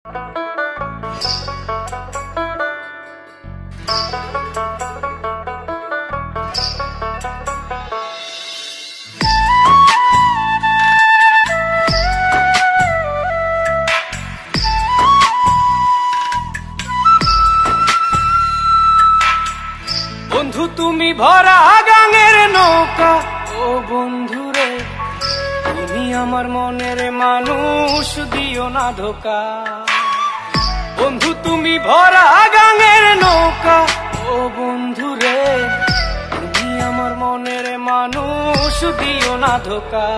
বন্ধু তুমি ভরা গাঙের নৌকা, ও বন্ধুরে তুমি আমার মনের মানুষ, দিও না ধোকা। বন্ধু তুমি ভরা গাঙের নৌকা, ও বন্ধুরে তুমি আমার মনের মানুষ, দিও না ধোকা।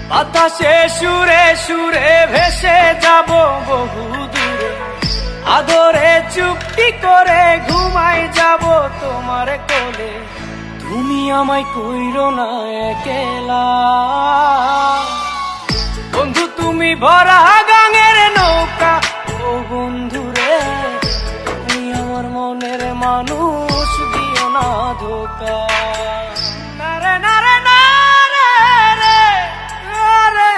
বাতাসে সুরে সুরে ভেসে যাব বহু দূরে, আদরে চুপটি করে ঘুমাই যাব তোমার কোলে। তুমি আমায় কইরো না একলা, বন্ধু তুমি ভরা গাঙের নৌকা, ও বন্ধুরে তুমি আমার মনের মানুষ, দিও না ধোকা। নারে নারে নারে রে রে,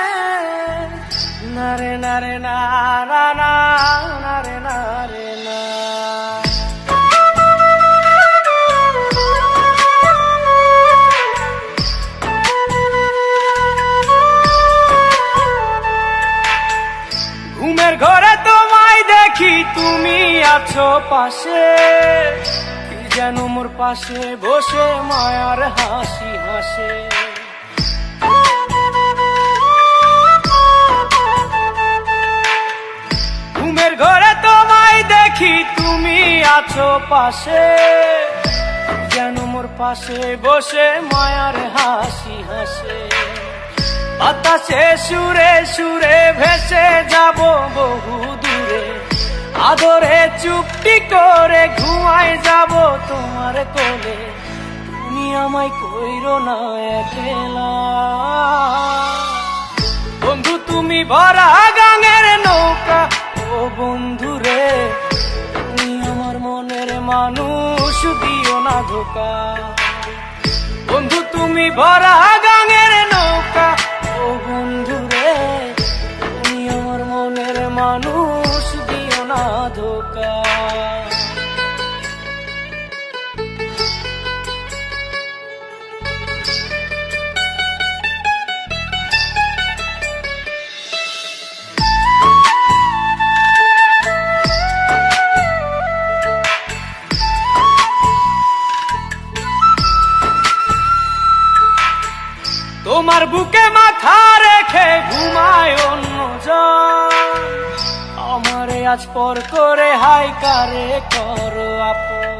নারে নারে না না না, নারে নারে না। ঘুমের ঘরে তোমায় দেখি তুমি আছো পাশে, কি যেন মোর পাশে বসে মায়ার হাসি হাসে। ঘুমের ঘরে তোমায় দেখি তুমি আছো পাশে, যেন মোর পাশে বসে মায়ার হাসি হাসে। বাতাসে সুরে সুরে ভেসে যাব বহু দূরে, আদরে চুপটি করে ঘুমাই যাব তোমার কোলে। তুমি আমায় কইরো না একলা, বন্ধু তুমি ভরা গাঙের নৌকা, ও বন্ধুরে তুমি আমার মনের মানুষ, দিও না ধোকা। বন্ধু তুমি ভরা গাঙের নৌকা, ও বন্ধুরে তুমি আমার মনের মানুষ, দিও না ধোকা। তোমার বুকে মাথা রেখে ঘুমায় অন্যজন, আমারে আজ পর করে হাই কারে করো আপন।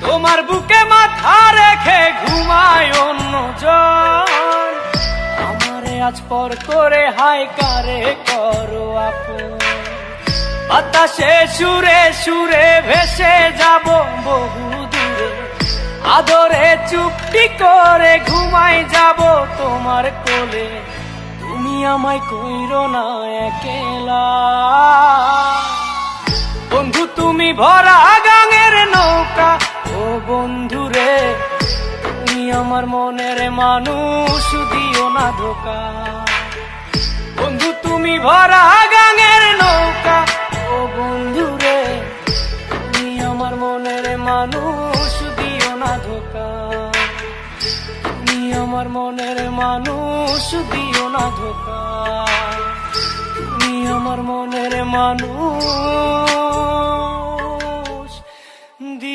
তোমার বুকে মাথা রেখে ঘুমায় অন্যজন, আমারে আজ পর করে হাই কারে করো আপন। বাতাসে সুরে সুরে ভেসে যাব বহু দূরে, আদরে চুপটি করে ঘুমাই যাব তোমার কোলে। তুমি আমায় কইরো না একলা, বন্ধু তুমি ভরা গাঙের নৌকা, ও বন্ধুরে তুমি আমার মনের মানুষ, দিও না ধোকা। বন্ধু তুমি ভরা গাঙের নৌকা, ও বন্ধুরে তুমি আমার মনের মানুষ, দিও না ধোকা। তুমি আমার মনের মানুষ, দিও না ধোকা। তুমি আমার মনের মানুষ।